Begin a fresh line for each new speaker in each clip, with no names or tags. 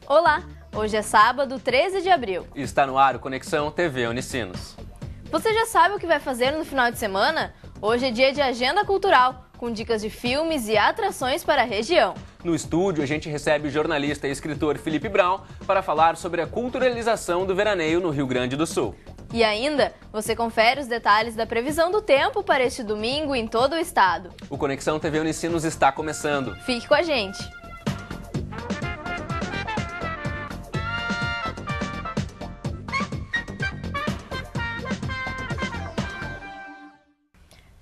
Olá, hoje é sábado, 13 de abril.
E está no ar o Conexão TV Unicinos.
Você já sabe o que vai fazer no final de semana? Hoje é dia de agenda cultural, com dicas de filmes e atrações para a região.
No estúdio, a gente recebe o jornalista e escritor Felipe Brown para falar sobre a culturalização do veraneio no Rio Grande do Sul.
E ainda, você confere os detalhes da previsão do tempo para este domingo em todo o estado.
O Conexão TV Unicinos está começando.
Fique com a gente!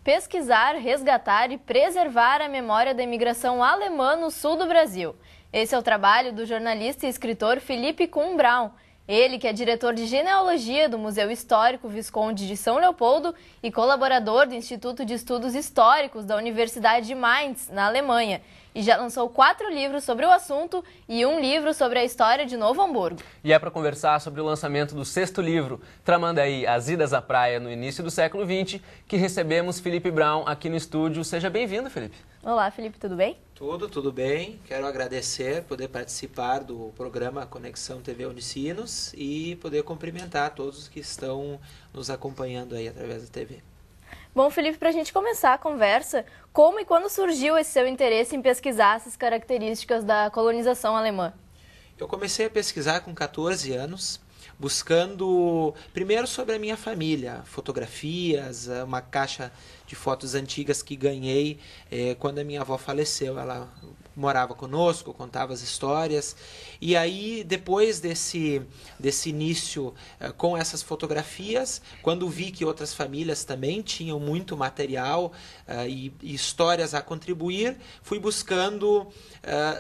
Pesquisar, resgatar e preservar a memória da imigração alemã no sul do Brasil. Esse é o trabalho do jornalista e escritor Felipe Kuhn Braun. Ele, que é diretor de genealogia do Museu Histórico Visconde de São Leopoldo e colaborador do Instituto de Estudos Históricos da Universidade de Mainz, na Alemanha. E já lançou 4 livros sobre o assunto e um livro sobre a história de Novo Hamburgo.
E é para conversar sobre o lançamento do 6º livro, Tramandaí, As Idas à Praia no início do século XX, que recebemos Felipe Brown aqui no estúdio. Seja bem-vindo, Felipe.
Olá, Felipe, tudo bem?
Tudo bem. Quero agradecer poder participar do programa Conexão TV Unicinos e poder cumprimentar todos os que estão nos acompanhando aí através da TV.
Bom, Felipe, para a gente começar a conversa, como e quando surgiu esse seu interesse em pesquisar essas características da colonização alemã?
Eu comecei a pesquisar com 14 anos, buscando primeiro sobre a minha família, fotografias, uma caixa de fotos antigas que ganhei quando a minha avó faleceu. Ela morava conosco, contava as histórias. E aí, depois desse início com essas fotografias, quando vi que outras famílias também tinham muito material e histórias a contribuir, fui buscando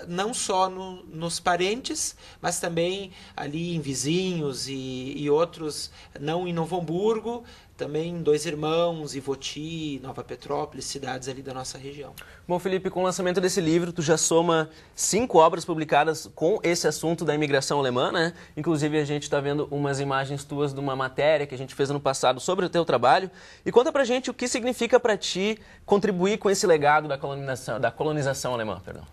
não só nos parentes, mas também ali em vizinhos e outros, não em Novo Hamburgo, também em Dois Irmãos, Ivoti, Nova Petrópolis, cidades ali da nossa região.
Bom, Felipe, com o lançamento desse livro, tu já soma 5 obras publicadas com esse assunto da imigração alemã, né? Inclusive, a gente está vendo umas imagens tuas de uma matéria que a gente fez ano passado sobre o teu trabalho. E conta pra gente o que significa para ti contribuir com esse legado da colonização alemã, perdão.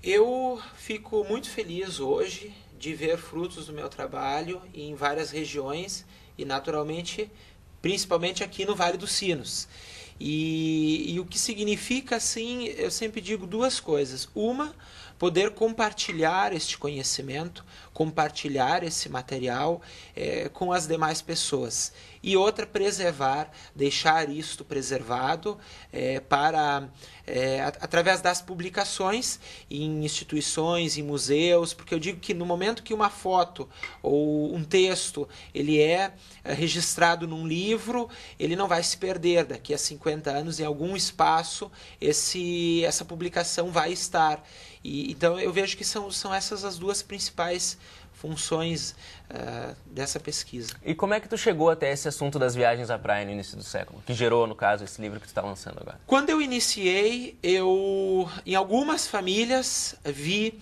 Eu fico muito feliz hoje de ver frutos do meu trabalho em várias regiões e, naturalmente, principalmente aqui no Vale dos Sinos. E o que significa, assim, eu sempre digo 2 coisas. Uma, poder compartilhar este conhecimento, compartilhar esse material com as demais pessoas. E outra, preservar, deixar isto preservado através das publicações em instituições, em museus, porque eu digo que no momento que uma foto ou um texto ele é registrado num livro, ele não vai se perder. Daqui a 50 anos, em algum espaço, essa publicação vai estar. Então eu vejo que são essas as 2 principais funções dessa pesquisa.
E como é que tu chegou até esse assunto das viagens à praia no início do século, que gerou, no caso, esse livro que tu está lançando agora?
Quando eu iniciei, em algumas famílias vi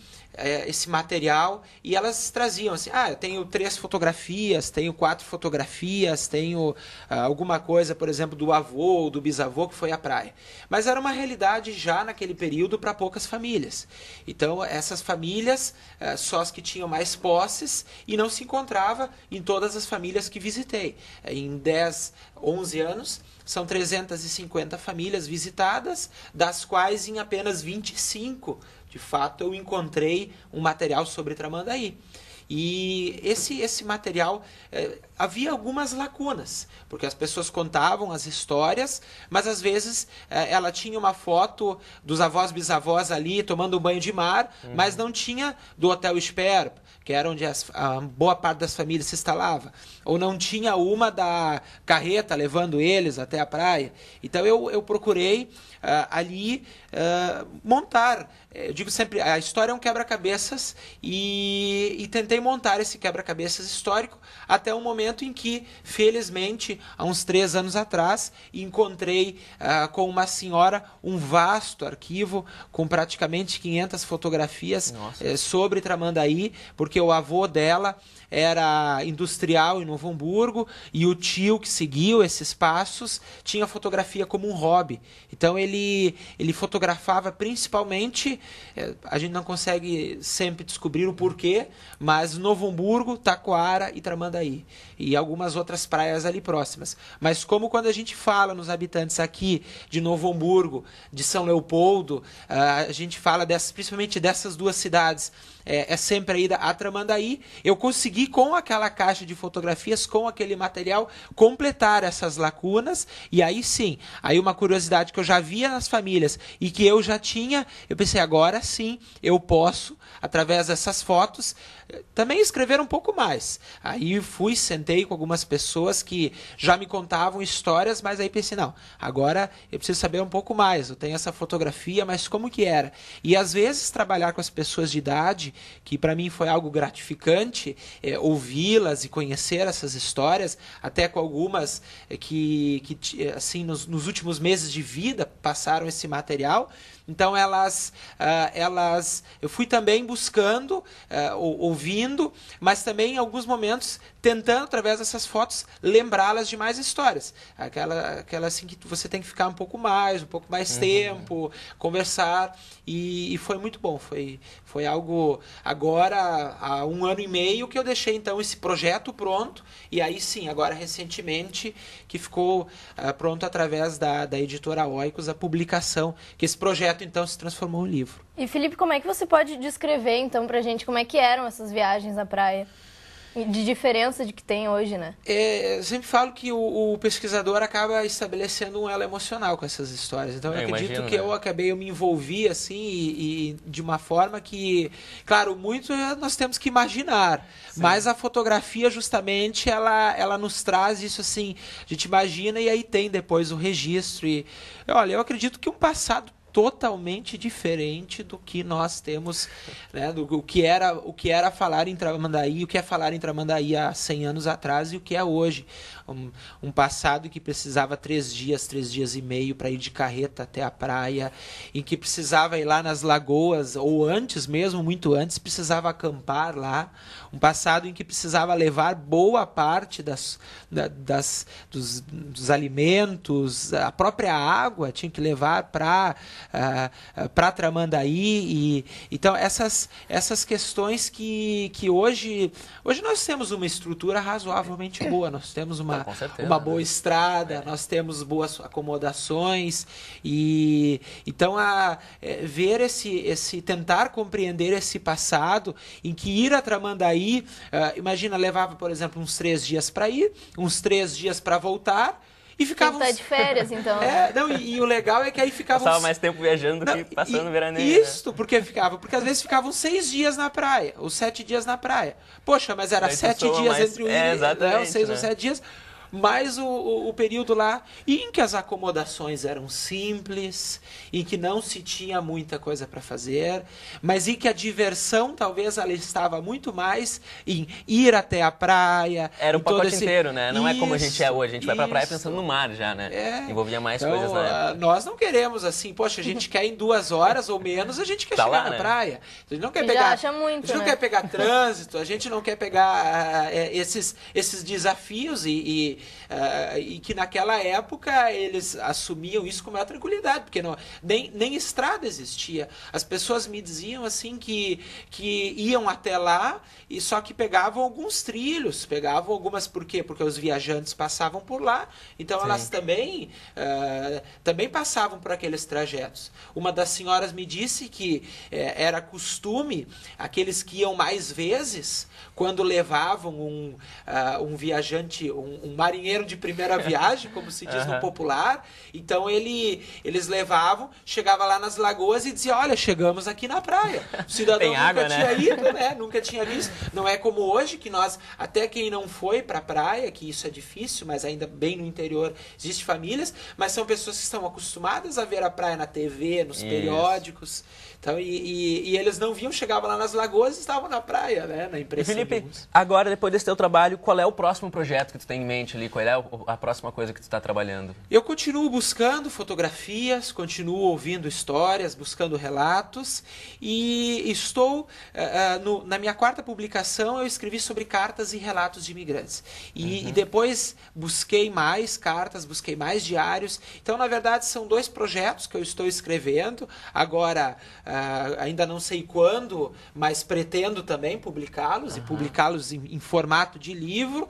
esse material e elas traziam assim, eu tenho 3 fotografias, tenho 4 fotografias, tenho alguma coisa, por exemplo, do avô ou do bisavô que foi à praia. Mas era uma realidade já naquele período para poucas famílias. Então, essas famílias, só as que tinham mais posses, e não se encontrava em todas as famílias que visitei. Em 10, 11 anos, são 350 famílias visitadas, das quais em apenas 25, de fato, eu encontrei um material sobre Tramandaí. E esse material, havia algumas lacunas, porque as pessoas contavam as histórias, mas às vezes ela tinha uma foto dos avós, bisavós ali tomando um banho de mar, mas não tinha do Hotel Sperr, que era onde a boa parte das famílias se instalava, ou não tinha uma da carreta levando eles até a praia. Então eu procurei ali montar, eu digo sempre, a história é um quebra-cabeças, e tentei montar esse quebra-cabeças histórico até um momento momento em que, felizmente, há uns 3 anos atrás, encontrei com uma senhora um vasto arquivo com praticamente 500 fotografias sobre Tramandaí, porque o avô dela era industrial em Novo Hamburgo e o tio que seguiu esses passos tinha fotografia como um hobby. Então ele fotografava principalmente, a gente não consegue sempre descobrir o porquê, mas Novo Hamburgo, Taquara e Tramandaí e algumas outras praias ali próximas. Mas como quando a gente fala nos habitantes aqui de Novo Hamburgo, de São Leopoldo, a gente fala principalmente dessas duas cidades, é sempre a ida a Tramandaí, eu consegui com aquela caixa de fotografias, com aquele material, completar essas lacunas, e aí sim, aí uma curiosidade que eu já via nas famílias e que eu já tinha, eu pensei, agora sim, eu posso, através dessas fotos, também escrever um pouco mais. Aí sentei com algumas pessoas que já me contavam histórias, mas aí pensei, não, agora eu preciso saber um pouco mais, eu tenho essa fotografia, mas como que era? E às vezes trabalhar com as pessoas de idade, que para mim foi algo gratificante, ouvi-las e conhecer essas histórias, até com algumas que assim, nos últimos meses de vida passaram esse material. Então eu fui também buscando, ouvindo, mas também em alguns momentos tentando, através dessas fotos, lembrá-las de mais histórias. Aquela assim que você tem que ficar um pouco mais tempo, conversar, e foi muito bom. Foi algo, agora, há 1 ano e meio que eu deixei então esse projeto pronto, e aí sim, agora recentemente, que ficou pronto através da editora Oikos, a publicação, que esse projeto então se transformou em livro.
E Felipe, como é que você pode descrever então pra gente como é que eram essas viagens à praia? De diferença de que tem hoje, né?
Eu sempre falo que o pesquisador acaba estabelecendo um elo emocional com essas histórias. Então eu acredito
imagino,
que eu me envolvi assim e de uma forma que, claro, muito nós temos que imaginar, mas a fotografia justamente ela nos traz isso assim, a gente imagina e aí tem depois o registro. E olha, eu acredito que um passado totalmente diferente do que nós temos, né, do que era falar em Tramandaí, o que é falar em Tramandaí há 100 anos atrás e o que é hoje. Um passado que precisava 3 dias e meio para ir de carreta até a praia, em que precisava ir lá nas lagoas, ou antes mesmo, muito antes, precisava acampar lá. Um passado em que precisava levar boa parte dos alimentos, a própria água tinha que levar para Tramandaí. Então, essas questões que hoje nós temos uma estrutura razoavelmente boa, nós temos uma boa estrada, nós temos boas acomodações, e então ver tentar compreender esse passado em que ir a Tramandaí, imagina, levava, por exemplo, uns 3 dias para ir, uns 3 dias para voltar, e ficava
de férias, então.
E o legal é que aí ficava...
Passava mais tempo viajando do que passando veraneio.
Isso, né? Porque às vezes ficavam 6 dias na praia, ou 7 dias na praia. Poxa, mas era 7 dias entre o
exatamente,
6
né?
ou 7 dias, mais o período lá, em que as acomodações eram simples, em que não se tinha muita coisa para fazer, mas em que a diversão talvez ela estava muito mais em ir até a praia.
Era o pacote inteiro, né? Não é como a gente é hoje, a gente vai para a praia pensando no mar já, né? Envolvia mais coisas na época.
Nós não queremos assim, poxa, a gente quer em 2 horas ou menos, a gente quer chegar
lá,
na
né?
praia. A gente não quer
já acha muito,
a gente não quer pegar trânsito, a gente não quer pegar esses desafios e que naquela época eles assumiam isso com maior tranquilidade, porque nem estrada existia. As pessoas me diziam assim que iam até lá, e só que pegavam alguns trilhos, pegavam algumas, por quê? Porque os viajantes passavam por lá, então sim, elas também passavam por aqueles trajetos. Uma das senhoras me disse que era costume, aqueles que iam mais vezes, quando levavam um viajante, um marinheiro de primeira viagem, como se diz no popular. Então eles levavam, chegava lá nas lagoas e dizia, olha, chegamos aqui na praia. O cidadão
Tem
nunca
água,
tinha
né?
ido, né? Nunca tinha visto. Não é como hoje, que nós, até quem não foi pra praia, que isso é difícil, mas ainda bem no interior existe famílias, mas são pessoas que estão acostumadas a ver a praia na TV, nos periódicos. Então, e eles não viam, chegavam lá nas lagoas e estavam na praia, né? Na
E
impressão.
Felipe, agora, depois desse teu trabalho, qual é o próximo projeto que tu tem em mente ali? Qual é a próxima coisa que tu está trabalhando?
Eu continuo buscando fotografias, continuo ouvindo histórias, buscando relatos e estou, na minha quarta publicação, eu escrevi sobre cartas e relatos de imigrantes. E depois busquei mais cartas, busquei mais diários. Então, na verdade, são 2 projetos que eu estou escrevendo. Agora, ainda não sei quando, mas pretendo também publicá-los e publicá-los em formato de livro.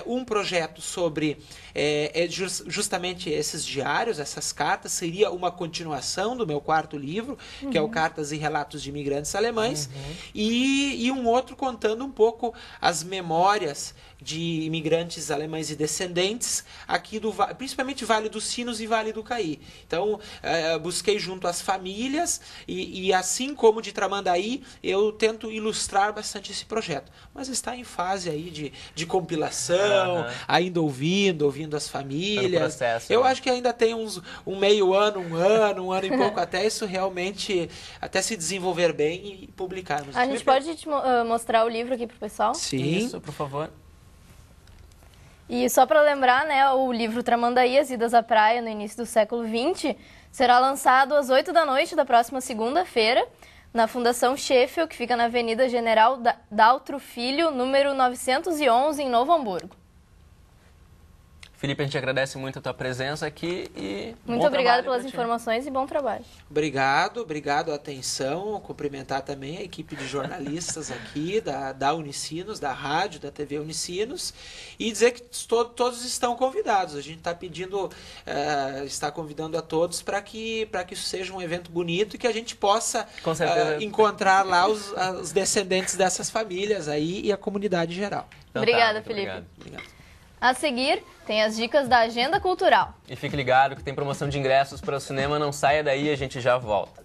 Um projeto sobre justamente esses diários, essas cartas, seria uma continuação do meu quarto livro, que é o Cartas e Relatos de Imigrantes Alemães, e um outro contando um pouco as memórias de imigrantes alemães e descendentes aqui principalmente Vale dos Sinos e Vale do Caí. Então, busquei junto às famílias e assim como de Tramandaí, eu tento ilustrar bastante esse projeto. Mas está em fase aí de compilação, ainda ouvindo as famílias.
Processo,
eu
né?
acho que ainda tem um meio ano, um ano e pouco, até isso realmente, até se desenvolver bem e publicarmos.
A gente pode te mostrar o livro aqui pro pessoal?
Sim.
Isso, por favor.
E só para lembrar, né, o livro Tramandaí, As Idas à Praia no início do século XX, será lançado às 8 da noite da próxima segunda-feira, na Fundação Sheffield, que fica na Avenida General Daltro Filho, número 911, em Novo Hamburgo.
Felipe, a gente agradece muito a tua presença aqui e
Muito obrigada pelas informações e bom trabalho.
Obrigado a atenção, cumprimentar também a equipe de jornalistas aqui da Unicinos, da rádio, da TV Unicinos, e dizer que todos estão convidados. A gente está pedindo, está convidando a todos para que isso seja um evento bonito e que a gente possa encontrar lá os descendentes dessas famílias aí e a comunidade geral.
Então,
obrigada, Felipe.
Obrigado.
A seguir, tem as dicas da Agenda Cultural.
E fique ligado que tem promoção de ingressos para o cinema, não saia daí, a gente já volta.